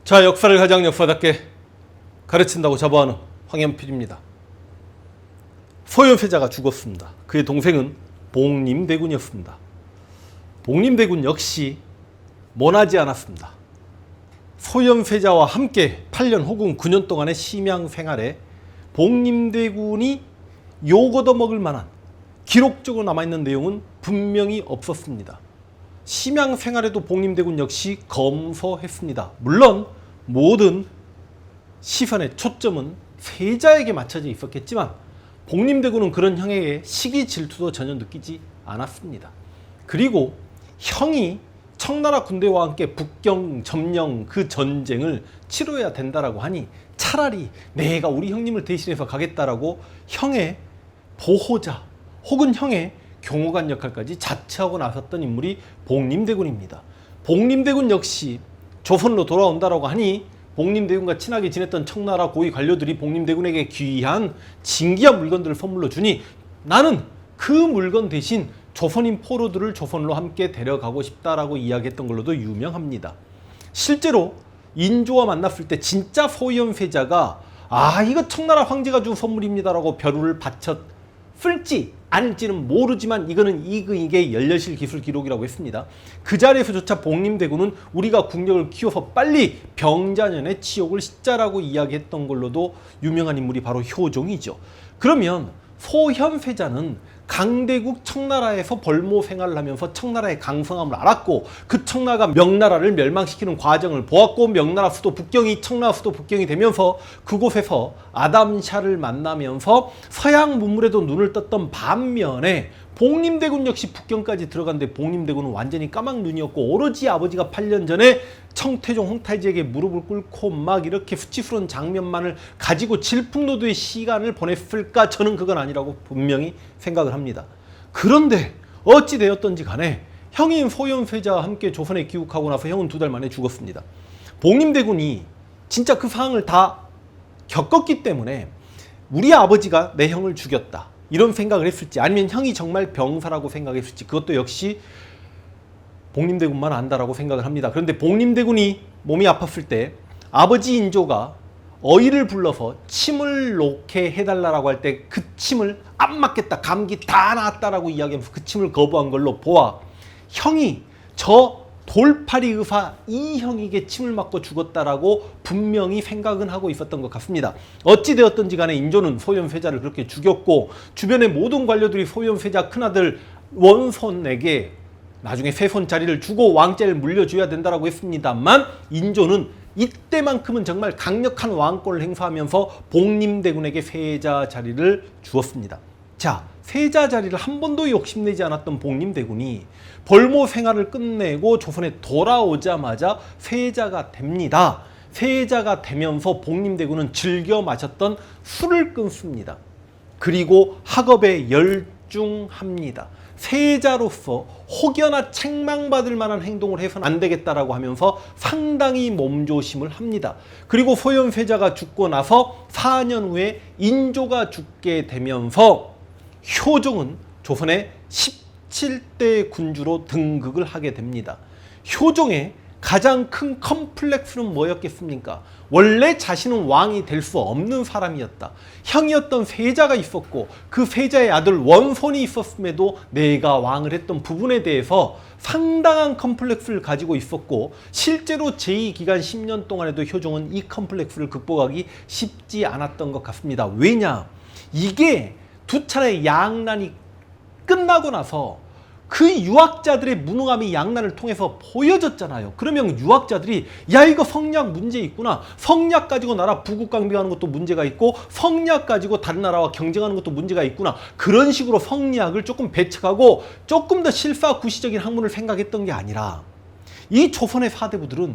자, 역사를 가장 역사답게 가르친다고 자부하는 황현필입니다. 소현세자가 죽었습니다. 그의 동생은 복림대군이었습니다. 복림대군 역시 모나지 않았습니다. 소현세자와 함께 8년 혹은 9년 동안의 심양 생활에 복림대군이 욕 얻어먹을 만한 기록적으로 남아있는 내용은 분명히 없었습니다. 심양 생활에도 복림대군 역시 검소했습니다. 물론 모든 시선의 초점은 세자에게 맞춰져 있었겠지만 복림대군은 그런 형에게 시기 질투도 전혀 느끼지 않았습니다. 그리고 형이 청나라 군대와 함께 북경 점령 그 전쟁을 치러야 된다라고 하니 차라리 내가 우리 형님을 대신해서 가겠다라고 형의 보호자 혹은 형의 경호관 역할까지 자처하고 나섰던 인물이 복림대군입니다. 복림대군 역시 조선으로 돌아온다라고 하니 복림대군과 친하게 지냈던 청나라 고위 관료들이 복림대군에게 귀한 진귀한 물건들을 선물로 주니 나는 그 물건 대신 조선인 포로들을 조선으로 함께 데려가고 싶다라고 이야기했던 걸로도 유명합니다. 실제로 인조와 만났을 때 진짜 소현세자가 이거 청나라 황제가 준 선물입니다라고 벼루를 바쳤을지 아닐지는 모르지만 이거는 이게 열려실 기술 기록이라고 했습니다. 그 자리에서조차 복림대군은 우리가 국력을 키워서 빨리 병자년의 치욕을 씻자라고 이야기했던 걸로도 유명한 인물이 바로 효종이죠. 그러면 소현세자는 강대국 청나라에서 벌모 생활을 하면서 청나라의 강성함을 알았고 그 청나라가 명나라를 멸망시키는 과정을 보았고 명나라 수도 북경이 청나라 수도 북경이 되면서 그곳에서 아담샤를 만나면서 서양 문물에도 눈을 떴던 반면에 복림대군 역시 북경까지 들어갔는데 복림대군은 완전히 까막 눈이었고 오로지 아버지가 8년 전에 청태종 홍탈지에게 무릎을 꿇고 막 이렇게 수치스러운 장면만을 가지고 질풍노도의 시간을 보냈을까? 저는 그건 아니라고 분명히 생각을 합니다. 그런데 어찌 되었던지 간에 형인 소현세자와 함께 조선에 귀국하고 나서 형은 2달 만에 죽었습니다. 복림대군이 진짜 그 상황을 다 겪었기 때문에 우리 아버지가 내 형을 죽였다 이런 생각을 했을지 아니면 형이 정말 병사라고 생각했을지 그것도 역시 복림대군만 안다라고 생각을 합니다. 그런데 복림대군이 몸이 아팠을 때 아버지 인조가 어이를 불러서 침을 놓게 해달라고 할 때 그 침을 안 맞겠다 감기 다 나았다라고 이야기하면서 그 침을 거부한 걸로 보아 형이 저 돌팔이 의사 이 형에게 침을 맞고 죽었다라고 분명히 생각은 하고 있었던 것 같습니다. 어찌 되었든지 간에 인조는 소현세자를 그렇게 죽였고 주변의 모든 관료들이 소현세자 큰아들 원손에게 나중에 세손 자리를 주고 왕자를 물려줘야 된다라고 했습니다만 인조는 이때만큼은 정말 강력한 왕권을 행사하면서 복림대군에게 세자 자리를 주었습니다. 자, 세자 자리를 한 번도 욕심내지 않았던 복림대군이 벌모 생활을 끝내고 조선에 돌아오자마자 세자가 됩니다. 세자가 되면서 복림대군은 즐겨 마셨던 술을 끊습니다. 그리고 학업에 열중합니다. 세자로서 혹여나 책망받을 만한 행동을 해서는 안 되겠다라고 하면서 상당히 몸조심을 합니다. 그리고 소현세자가 죽고 나서 4년 후에 인조가 죽게 되면서 효종은 조선의 17대 군주로 등극을 하게 됩니다. 효종의 가장 큰 컴플렉스는 뭐였겠습니까? 원래 자신은 왕이 될 수 없는 사람이었다. 형이었던 세자가 있었고 그 세자의 아들 원손이 있었음에도 내가 왕을 했던 부분에 대해서 상당한 컴플렉스를 가지고 있었고 실제로 제2기간 10년 동안에도 효종은 이 컴플렉스를 극복하기 쉽지 않았던 것 같습니다. 왜냐? 이게 2차례 양난이 끝나고 나서 그 유학자들의 무능함이 양난을 통해서 보여졌잖아요. 그러면 유학자들이 야 이거 성리학 문제 있구나. 성리학 가지고 나라 부국강병하는 것도 문제가 있고 성리학 가지고 다른 나라와 경쟁하는 것도 문제가 있구나. 그런 식으로 성리학을 조금 배척하고 조금 더 실사구시적인 학문을 생각했던 게 아니라 이 조선의 사대부들은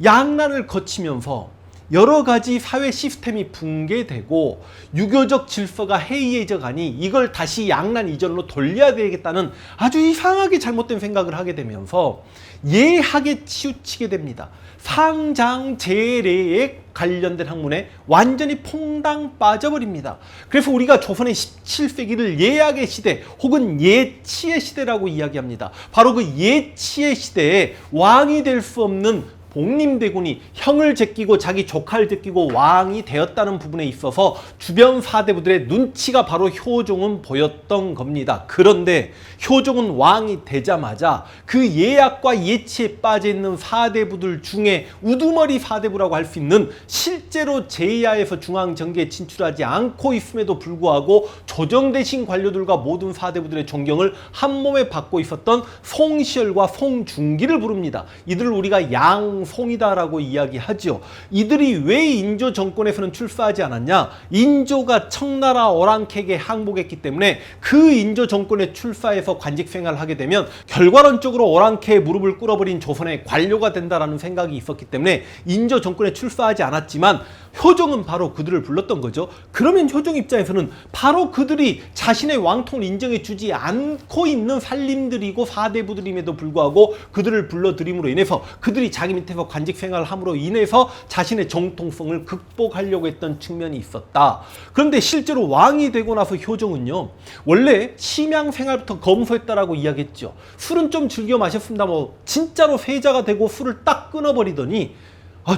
양난을 거치면서 여러 가지 사회 시스템이 붕괴되고 유교적 질서가 해이해져 가니 이걸 다시 양난 이전으로 돌려야 되겠다는 아주 이상하게 잘못된 생각을 하게 되면서 예학에 치우치게 됩니다. 상장제례에 관련된 학문에 완전히 퐁당 빠져버립니다. 그래서 우리가 조선의 17세기를 예학의 시대 혹은 예치의 시대라고 이야기합니다. 바로 그 예치의 시대에 왕이 될 수 없는 복림대군이 형을 제끼고 자기 조카를 제끼고 왕이 되었다는 부분에 있어서 주변 사대부들의 눈치가 바로 효종은 보였던 겁니다. 그런데 효종은 왕이 되자마자 그 예약과 예치에 빠져있는 사대부들 중에 우두머리 사대부라고 할 수 있는 실제로 제야에서 중앙정계에 진출하지 않고 있음에도 불구하고 조정대신 관료들과 모든 사대부들의 존경을 한몸에 받고 있었던 송시열과 송중기를 부릅니다. 이들을 우리가 양송이다라고 이야기하죠. 이들이 왜 인조 정권에서는 출사하지 않았냐? 인조가 청나라 오랑캐에게 항복했기 때문에 그 인조 정권의 출사에서 관직 생활을 하게 되면 결과론적으로 오랑캐의 무릎을 꿇어버린 조선의 관료가 된다라는 생각이 있었기 때문에 인조 정권에 출사하지 않았지만 효종은 바로 그들을 불렀던 거죠. 그러면 효종 입장에서는 바로 그들이 자신의 왕통을 인정해 주지 않고 있는 살림들이고 사대부들임에도 불구하고 그들을 불러들임으로 인해서 그들이 자기 밑에서 관직 생활을 함으로 인해서 자신의 정통성을 극복하려고 했던 측면이 있었다. 그런데 실제로 왕이 되고 나서 효종은요, 원래 심양 생활부터 검소했다라고 이야기했죠. 술은 좀 즐겨 마셨습니다. 진짜로 세자가 되고 술을 딱 끊어버리더니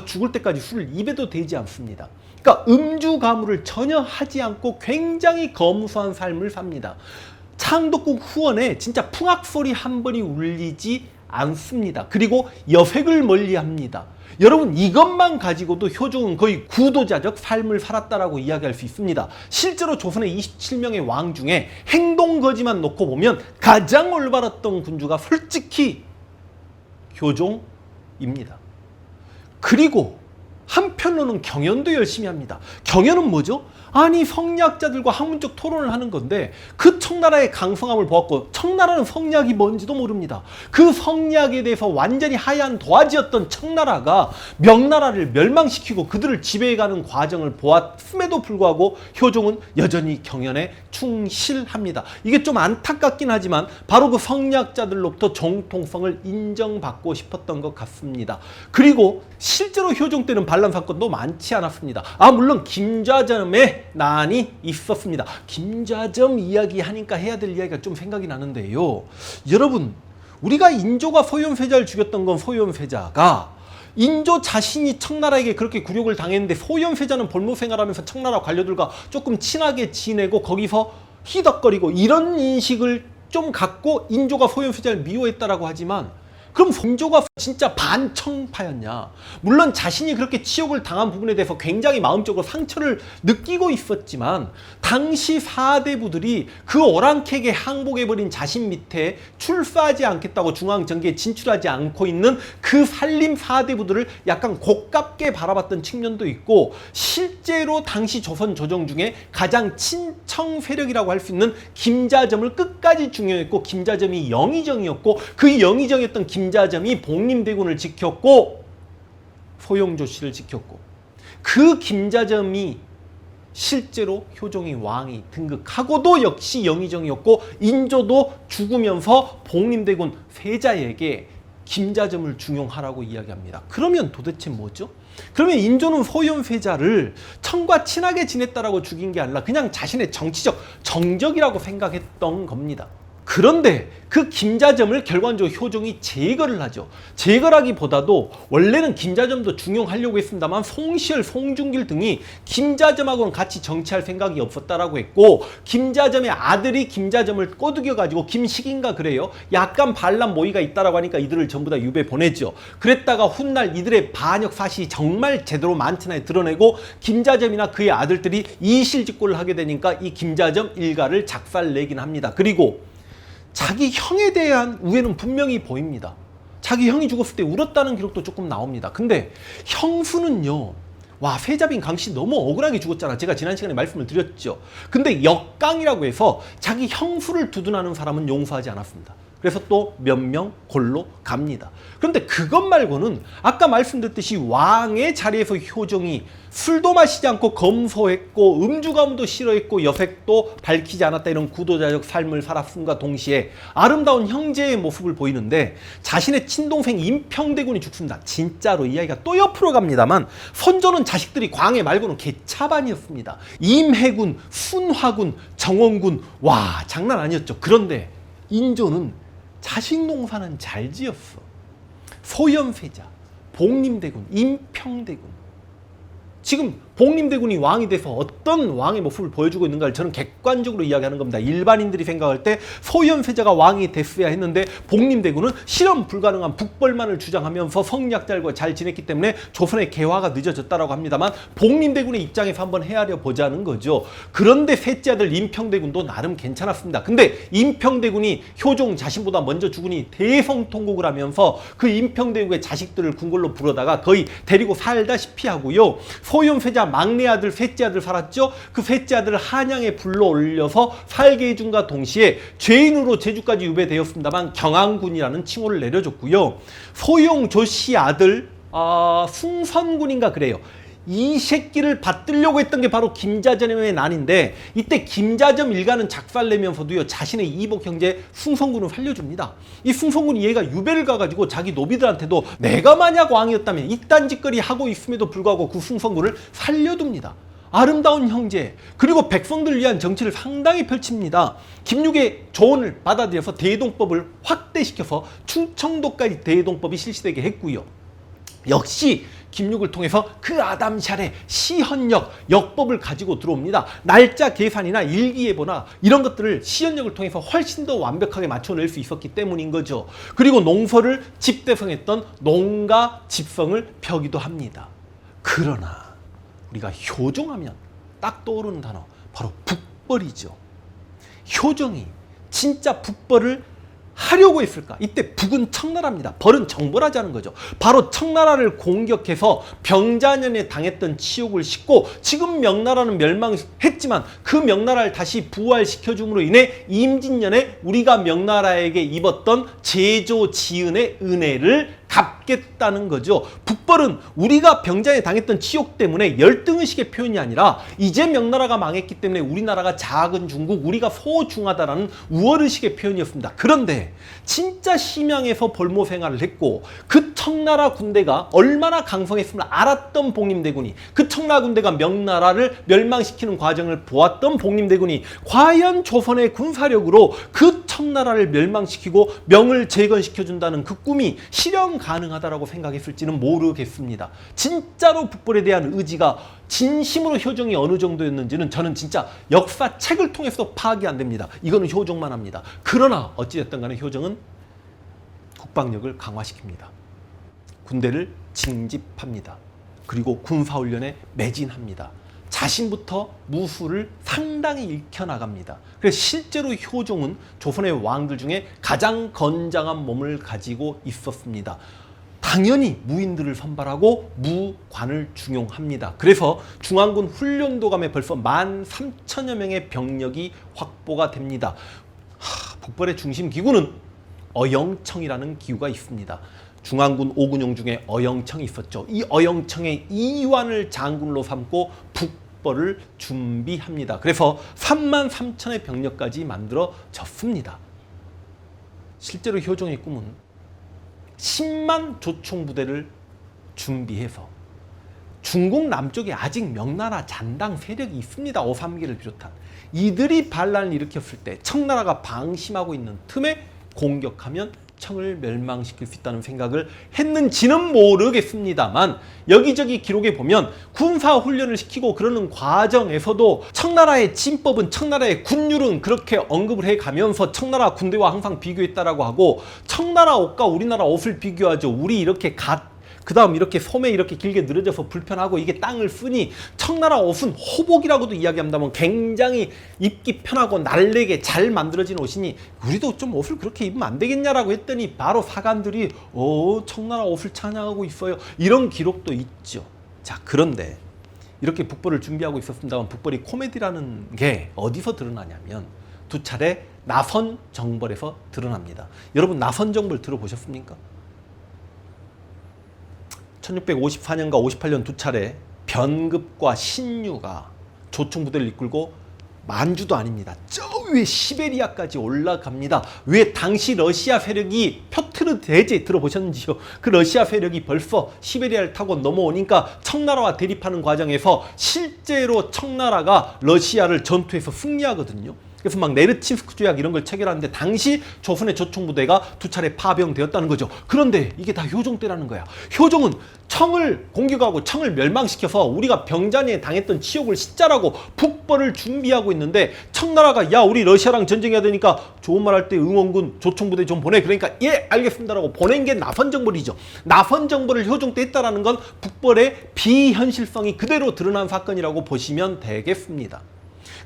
죽을 때까지 술을 입에도 대지 않습니다. 그러니까 음주 가무를 전혀 하지 않고 굉장히 검소한 삶을 삽니다. 창덕궁 후원에 진짜 풍악소리 한 번이 울리지 않습니다. 그리고 여색을 멀리합니다. 여러분, 이것만 가지고도 효종은 거의 구도자적 삶을 살았다라고 이야기할 수 있습니다. 실제로 조선의 27명의 왕 중에 행동거지만 놓고 보면 가장 올바랐던 군주가 솔직히 효종입니다. 그리고 한편으로는 경연도 열심히 합니다. 경연은 뭐죠? 아니, 성리학자들과 학문적 토론을 하는 건데 그 청나라의 강성함을 보았고 청나라는 성리학이 뭔지도 모릅니다. 그 성리학에 대해서 완전히 하얀 도화지였던 청나라가 명나라를 멸망시키고 그들을 지배해가는 과정을 보았음에도 불구하고 효종은 여전히 경연에 충실합니다. 이게 좀 안타깝긴 하지만 바로 그 성리학자들로부터 정통성을 인정받고 싶었던 것 같습니다. 그리고 실제로 효종 때는 반란 사건도 많지 않았습니다. 물론 김좌점의 난이 있었습니다. 김좌점 이야기하니까 해야 될 이야기가 좀 생각이 나는데요. 여러분, 우리가 인조가 소현세자를 죽였던 건 소현세자가 인조 자신이 청나라에게 그렇게 굴욕을 당했는데 소현세자는 볼모 생활하면서 청나라 관료들과 조금 친하게 지내고 거기서 희덕거리고 이런 인식을 좀 갖고 인조가 소현세자를 미워했다라고 하지만 그럼 인조가 진짜 반청파였냐? 물론 자신이 그렇게 치욕을 당한 부분에 대해서 굉장히 마음적으로 상처를 느끼고 있었지만 당시 사대부들이 그 오랑캐에게 항복해버린 자신 밑에 출사하지 않겠다고 중앙정계에 진출하지 않고 있는 그 살림 사대부들을 약간 고깝게 바라봤던 측면도 있고, 실제로 당시 조선 조정 중에 가장 친청 세력이라고 할 수 있는 김자점을 끝까지 중요했고 김자점이 영의정이었고 그 영의정이었던 김자점이 복림대군을 지켰고 소용조 씨를 지켰고 그 김자점이 실제로 효종이 왕이 등극하고도 역시 영의정이었고 인조도 죽으면서 복림대군 세자에게 김자점을 중용하라고 이야기합니다. 그러면 도대체 뭐죠? 그러면 인조는 소현세자를 청과 친하게 지냈다라고 죽인 게 아니라 그냥 자신의 정치적 정적이라고 생각했던 겁니다. 그런데 그 김자점을 결과적으로 효종이 제거를 하죠. 제거라기보다도 원래는 김자점도 중용하려고 했습니다만 송시열, 송중길 등이 김자점하고는 같이 정치할 생각이 없었다라고 했고, 김자점의 아들이 김자점을 꼬드겨가지고 김식인가 그래요. 약간 반란 모의가 있다라고 하니까 이들을 전부 다 유배 보내죠. 그랬다가 훗날 이들의 반역 사실이 정말 제대로 많지나 드러내고 김자점이나 그의 아들들이 이실직고를 하게 되니까 이 김자점 일가를 작살내긴 합니다. 그리고 자기 형에 대한 우애는 분명히 보입니다. 자기 형이 죽었을 때 울었다는 기록도 조금 나옵니다. 근데 형수는요, 세자빈 강씨 너무 억울하게 죽었잖아. 제가 지난 시간에 말씀을 드렸죠. 근데 역강이라고 해서 자기 형수를 두둔하는 사람은 용서하지 않았습니다. 그래서 또 몇 명 골로 갑니다. 그런데 그것 말고는 아까 말씀드렸듯이 왕의 자리에서 효종이 술도 마시지 않고 검소했고 음주가무도 싫어했고 여색도 밝히지 않았다, 이런 구도자적 삶을 살았음과 동시에 아름다운 형제의 모습을 보이는데 자신의 친동생 임평대군이 죽습니다. 진짜로 이야기가 또 옆으로 갑니다만 선조는 자식들이 광해 말고는 개차반이었습니다. 임해군, 순화군, 정원군, 장난 아니었죠. 그런데 인조는 자식 농사는 잘 지었어. 소현세자, 복림대군, 임평대군. 지금 복림대군이 왕이 돼서 어떤 왕의 모습을 보여주고 있는가를 저는 객관적으로 이야기하는 겁니다. 일반인들이 생각할 때 소현세자가 왕이 됐어야 했는데 복림대군은 실현 불가능한 북벌만을 주장하면서 성리학자들과 잘 지냈기 때문에 조선의 개화가 늦어졌다라고 합니다만 복림대군의 입장에서 한번 헤아려 보자는 거죠. 그런데 셋째 아들 임평대군도 나름 괜찮았습니다. 근데 임평대군이 효종 자신보다 먼저 죽으니 대성통곡을 하면서 그 임평대군의 자식들을 궁궐로 불러다가 거의 데리고 살다시피 하고요. 소현세자 막내 아들, 셋째 아들 살았죠. 그 셋째 아들을 한양에 불러 올려서 살게 해준과 동시에 죄인으로 제주까지 유배되었습니다만 경안군이라는 칭호를 내려줬고요. 소용 조씨 아들 숭선군인가 그래요. 이 새끼를 받들려고 했던 게 바로 김자점의 난인데 이때 김자점 일가는 작살내면서도요 자신의 이복 형제 숭선군을 살려줍니다. 이 숭선군이 얘가 유배를 가가지고 자기 노비들한테도 내가 만약 왕이었다면 이딴 짓거리 하고 있음에도 불구하고 그 숭선군을 살려둡니다. 아름다운 형제 그리고 백성들을 위한 정치를 상당히 펼칩니다. 김육의 조언을 받아들여서 대동법을 확대시켜서 충청도까지 대동법이 실시되게 했고요. 역시 김육을 통해서 그 아담샬의 시헌역, 역법을 가지고 들어옵니다. 날짜 계산이나 일기예보나 이런 것들을 시헌역을 통해서 훨씬 더 완벽하게 맞춰낼 수 있었기 때문인 거죠. 그리고 농서를 집대성했던 농가 집성을 펴기도 합니다. 그러나 우리가 효종하면 딱 떠오르는 단어 바로 북벌이죠. 효종이 진짜 북벌을 하려고 했을까? 이때 북은 청나라입니다. 벌은 정벌하자는 거죠. 바로 청나라를 공격해서 병자년에 당했던 치욕을 싣고 지금 명나라는 멸망했지만 그 명나라를 다시 부활시켜줌으로 인해 임진년에 우리가 명나라에게 입었던 제조지은의 은혜를 갚겠다는 거죠. 북벌은 우리가 병자에 당했던 치욕 때문에 열등의식의 표현이 아니라 이제 명나라가 망했기 때문에 우리나라가 작은 중국, 우리가 소중하다라는 우월의식의 표현이었습니다. 그런데 진짜 심양에서 벌모 생활을 했고 그 청나라 군대가 얼마나 강성했음을 알았던 복림대군이 그 청나라 군대가 명나라를 멸망시키는 과정을 보았던 복림대군이 과연 조선의 군사력으로 그 청나라를 멸망시키고 명을 재건시켜준다는 그 꿈이 실현 가능하다라고 생각했을지는 모르겠습니다. 진짜로 북벌에 대한 의지가 진심으로 효종이 어느 정도였는지는 저는 진짜 역사책을 통해서 파악이 안 됩니다. 이거는 효종만 합니다. 그러나 어찌됐든 간에 효종은 국방력을 강화시킵니다. 군대를 징집합니다. 그리고 군사훈련에 매진합니다. 자신부터 무술을 상당히 익혀나갑니다. 그래서 실제로 효종은 조선의 왕들 중에 가장 건장한 몸을 가지고 있었습니다. 당연히 무인들을 선발하고 무관을 중용합니다. 그래서 중앙군 훈련도감에 벌써 13,000여 명의 병력이 확보가 됩니다. 북벌의 중심 기구는 어영청이라는 기구가 있습니다. 중앙군 5군용 중에 어영청이 있었죠. 이 어영청의 이완을 장군으로 삼고 북벌을 준비합니다. 그래서 33,000의 병력까지 만들어졌습니다. 실제로 효종의 꿈은 10만 조총부대를 준비해서 중국 남쪽에 아직 명나라 잔당 세력이 있습니다. 오삼기를 비롯한. 이들이 반란을 일으켰을 때 청나라가 방심하고 있는 틈에 공격하면 청을 멸망시킬 수 있다는 생각을 했는지는 모르겠습니다만 여기저기 기록에 보면 군사훈련을 시키고 그러는 과정에서도 청나라의 진법은 청나라의 군율은 그렇게 언급을 해가면서 청나라 군대와 항상 비교했다라고 하고 청나라 옷과 우리나라 옷을 비교하죠. 우리 이렇게 그 다음 이렇게 소매 이렇게 길게 늘어져서 불편하고 이게 땅을 쓰니 청나라 옷은 호복이라고도 이야기합니다만 굉장히 입기 편하고 날래게 잘 만들어진 옷이니 우리도 좀 옷을 그렇게 입으면 안 되겠냐라고 했더니 바로 사관들이 청나라 옷을 찬양하고 있어요. 이런 기록도 있죠. 자, 그런데 이렇게 북벌을 준비하고 있었습니다만 북벌이 코미디라는 게 어디서 드러나냐면 두 차례 나선 정벌에서 드러납니다. 여러분 나선 정벌 들어보셨습니까? 1654년과 58년 두 차례 변급과 신유가 조총부대를 이끌고 만주도 아닙니다. 저 위에 시베리아까지 올라갑니다. 왜 당시 러시아 세력이 표트르 대제 들어보셨는지요? 그 러시아 세력이 벌써 시베리아를 타고 넘어오니까 청나라와 대립하는 과정에서 실제로 청나라가 러시아를 전투에서 승리하거든요. 그래서 막 네르친스크 조약 이런 걸 체결하는데 당시 조선의 조총부대가 2차례 파병되었다는 거죠. 그런데 이게 다 효종 때라는 거야. 효종은 청을 공격하고 청을 멸망시켜서 우리가 병자니에 당했던 치욕을 씻자라고 북벌을 준비하고 있는데 청나라가 야 우리 러시아랑 전쟁해야 되니까 좋은 말 할 때 응원군 조총부대 좀 보내. 그러니까 예 알겠습니다라고 보낸 게 나선정벌이죠. 나선정벌을 효종 때 했다라는 건 북벌의 비현실성이 그대로 드러난 사건이라고 보시면 되겠습니다.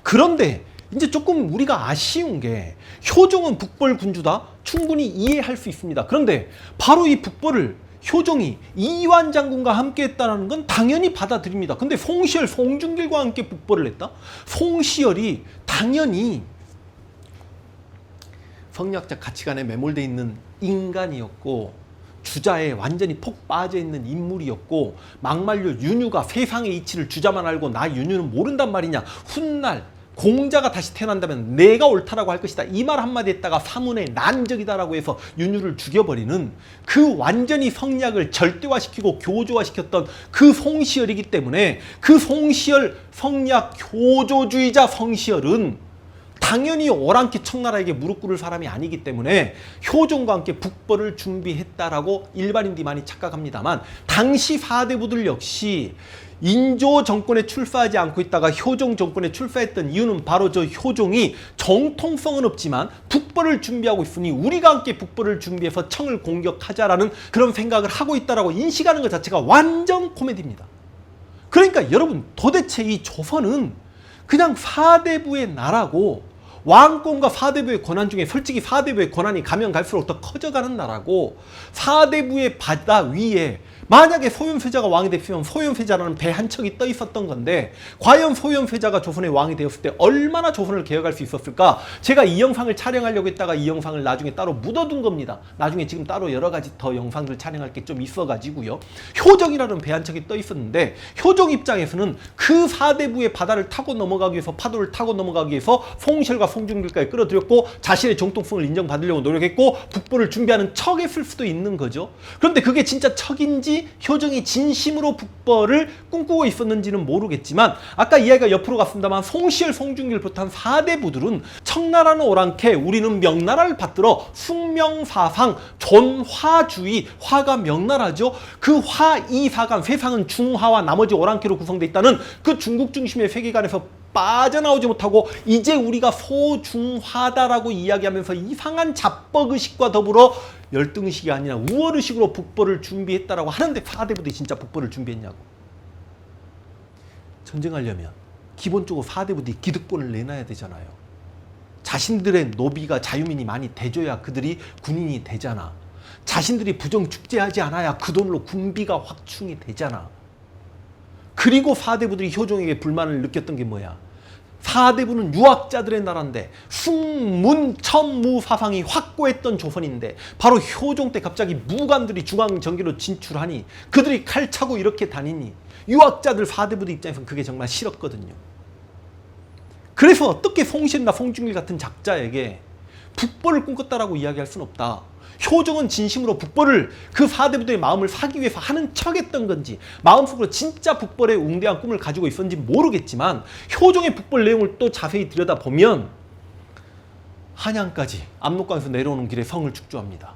그런데 이제 조금 우리가 아쉬운 게 효종은 북벌 군주다 충분히 이해할 수 있습니다. 그런데 바로 이 북벌을 효종이 이완 장군과 함께 했다는 건 당연히 받아들입니다. 근데 송시열, 송중길과 함께 북벌을 했다? 송시열이 당연히 성리학적 가치관에 매몰되어 있는 인간이었고 주자에 완전히 폭 빠져있는 인물이었고 막말로 윤유가 세상의 이치를 주자만 알고 나 윤유는 모른단 말이냐. 훗날 공자가 다시 태어난다면 내가 옳다라고 할 것이다. 이 말 한마디 했다가 사문의 난적이다라고 해서 윤유를 죽여버리는 그 완전히 성리학을 절대화시키고 교조화시켰던 그 송시열이기 때문에 그 송시열 성리학 교조주의자 송시열은 당연히 오랑캐 청나라에게 무릎 꿇을 사람이 아니기 때문에 효종과 함께 북벌을 준비했다라고 일반인들이 많이 착각합니다만 당시 사대부들 역시 인조 정권에 출사하지 않고 있다가 효종 정권에 출사했던 이유는 바로 저 효종이 정통성은 없지만 북벌을 준비하고 있으니 우리가 함께 북벌을 준비해서 청을 공격하자라는 그런 생각을 하고 있다라고 인식하는 것 자체가 완전 코미디입니다. 그러니까 여러분 도대체 이 조선은 그냥 사대부의 나라고 왕권과 사대부의 권한 중에 솔직히 사대부의 권한이 가면 갈수록 더 커져가는 나라고 사대부의 바다 위에 만약에 소현세자가 왕이 됐으면 소현세자라는 배 한 척이 떠 있었던 건데 과연 소현세자가 조선의 왕이 되었을 때 얼마나 조선을 개혁할 수 있었을까? 제가 이 영상을 촬영하려고 했다가 이 영상을 나중에 따로 묻어둔 겁니다. 나중에 지금 따로 여러 가지 더 영상들 촬영할 게 좀 있어가지고요. 효정이라는 배 한 척이 떠 있었는데 효정 입장에서는 그 사대부의 바다를 타고 넘어가기 위해서 파도를 타고 넘어가기 위해서 송시열과 송중길까지 끌어들였고 자신의 정통성을 인정받으려고 노력했고 북벌을 준비하는 척했을 수도 있는 거죠. 그런데 그게 진짜 척인지 효정이 진심으로 북벌을 꿈꾸고 있었는지는 모르겠지만 아까 이야기가 옆으로 갔습니다만 송시열, 송중길 비롯한 사대부들은 청나라는 오랑캐 우리는 명나라를 받들어 숙명사상 존화주의 화가 명나라죠. 그 화이사간 세상은 중화와 나머지 오랑캐로 구성되어 있다는 그 중국 중심의 세계관에서 빠져나오지 못하고 이제 우리가 소중화다라고 이야기하면서 이상한 잡벅의식과 더불어 열등의식이 아니라 우월의식으로 북벌을 준비했다라고 하는데 사대부들이 진짜 북벌을 준비했냐고. 전쟁하려면 기본적으로 사대부들이 기득권을 내놔야 되잖아요. 자신들의 노비가 자유민이 많이 대줘야 그들이 군인이 되잖아. 자신들이 부정축제하지 않아야 그 돈으로 군비가 확충이 되잖아. 그리고 사대부들이 효종에게 불만을 느꼈던 게 뭐야? 사대부는 유학자들의 나라인데 숙문천무 사상이 확고했던 조선인데 바로 효종 때 갑자기 무관들이 중앙정기로 진출하니 그들이 칼 차고 이렇게 다니니 유학자들 사대부들 입장에서는 그게 정말 싫었거든요. 그래서 어떻게 송시열이나 송중길 같은 작자에게 북벌을 꿈꿨다라고 이야기할 수는 없다. 효종은 진심으로 북벌을 그 사대부들의 마음을 사기 위해서 하는 척했던 건지 마음속으로 진짜 북벌의 웅대한 꿈을 가지고 있었는지 모르겠지만 효종의 북벌 내용을 또 자세히 들여다보면 한양까지 압록강에서 내려오는 길에 성을 축조합니다.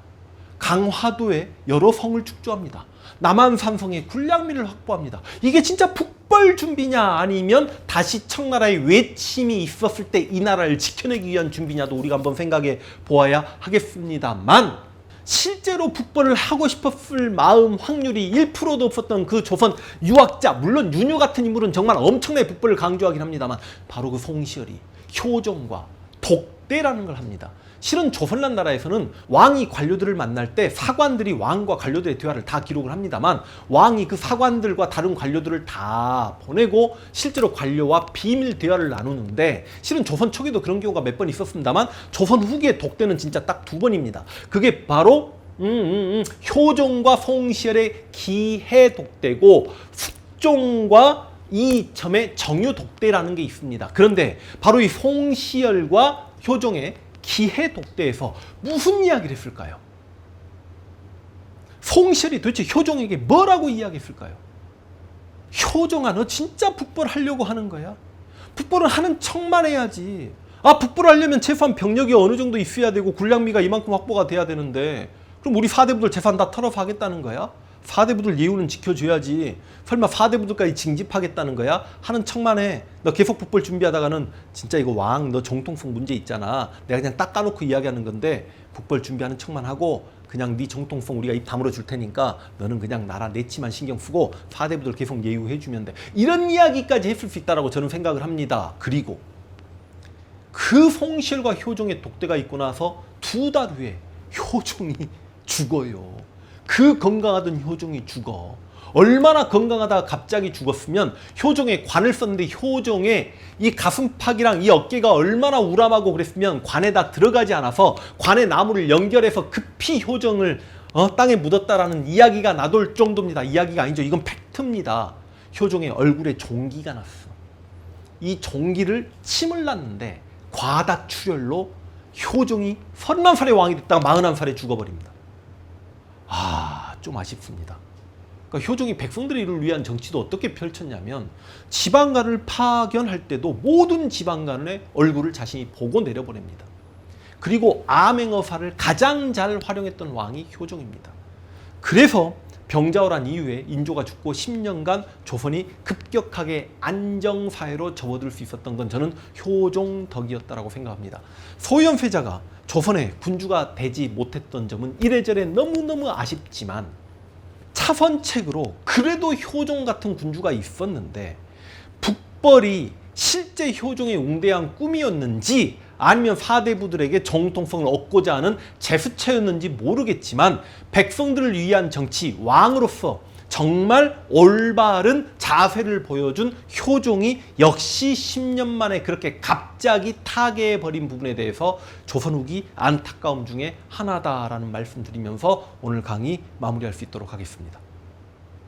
강화도에 여러 성을 축조합니다. 남한산성에 군량미를 확보합니다. 이게 진짜 북벌 준비냐 아니면 다시 청나라의 외침이 있었을 때 이 나라를 지켜내기 위한 준비냐도 우리가 한번 생각해 보아야 하겠습니다만 실제로 북벌을 하고 싶었을 마음 확률이 1%도 없었던 그 조선 유학자, 물론 윤유 같은 인물은 정말 엄청나게 북벌을 강조하긴 합니다만 바로 그 송시열이 효종과 독대라는 걸 합니다. 실은 조선란 나라에서는 왕이 관료들을 만날 때 사관들이 왕과 관료들의 대화를 다 기록을 합니다만 왕이 그 사관들과 다른 관료들을 다 보내고 실제로 관료와 비밀 대화를 나누는데 실은 조선 초기에도 그런 경우가 몇 번 있었습니다만 조선 후기의 독대는 진짜 딱 2번입니다. 그게 바로 효종과 송시열의 기해 독대고 숙종과 이점의 정유 독대라는 게 있습니다. 그런데 바로 이 송시열과 효종의 기해 독대에서 무슨 이야기를 했을까요? 송시열이 도대체 효종에게 뭐라고 이야기했을까요? 효종아, 너 진짜 북벌 하려고 하는 거야? 북벌은 하는 척만 해야지. 아, 북벌하려면 최소한 병력이 어느 정도 있어야 되고 군량미가 이만큼 확보가 돼야 되는데 그럼 우리 사대부들 재산 다 털어서 하겠다는 거야? 사대부들 예우는 지켜줘야지. 설마 사대부들까지 징집하겠다는 거야? 하는 척만 해. 너 계속 북벌 준비하다가는 진짜 이거 왕 너 정통성 문제 있잖아. 내가 그냥 딱 까놓고 이야기하는 건데 북벌 준비하는 척만 하고 그냥 네 정통성 우리가 입 다물어 줄 테니까 너는 그냥 나라 내치만 신경 쓰고 사대부들 계속 예우해주면 돼. 이런 이야기까지 했을 수 있다라고 저는 생각을 합니다. 그리고 그 송시열과 효종의 독대가 있고 나서 2달 후에 효종이 죽어요. 그 건강하던 효종이 죽어. 얼마나 건강하다가 갑자기 죽었으면 효종의 관을 썼는데 효종의 이 가슴팍이랑 이 어깨가 얼마나 우람하고 그랬으면 관에다 들어가지 않아서 관의 나무를 연결해서 급히 효종을 땅에 묻었다라는 이야기가 나돌 정도입니다. 이야기가 아니죠. 이건 팩트입니다. 효종의 얼굴에 종기가 났어. 이 종기를 침을 놨는데 과다출혈로 효종이 31살의 왕이 됐다가 41살에 죽어버립니다. 아, 좀 아쉽습니다. 그러니까 효종이 백성들을 위한 정치도 어떻게 펼쳤냐면 지방간을 파견할 때도 모든 지방간의 얼굴을 자신이 보고 내려보냅니다. 그리고 암행어사를 가장 잘 활용했던 왕이 효종입니다. 그래서 병자호란 이후에 인조가 죽고 10년간 조선이 급격하게 안정사회로 접어들 수 있었던 건 저는 효종 덕이었다고 생각합니다. 소현세자가 조선의 군주가 되지 못했던 점은 이래저래 너무너무 아쉽지만 차선책으로 그래도 효종 같은 군주가 있었는데 북벌이 실제 효종의 웅대한 꿈이었는지 아니면 사대부들에게 정통성을 얻고자 하는 제스처였는지 모르겠지만 백성들을 위한 정치, 왕으로서 정말 올바른 자세를 보여준 효종이 역시 10년 만에 그렇게 갑자기 타계해버린 부분에 대해서 조선 후기 안타까움 중에 하나다라는 말씀 드리면서 오늘 강의 마무리할 수 있도록 하겠습니다.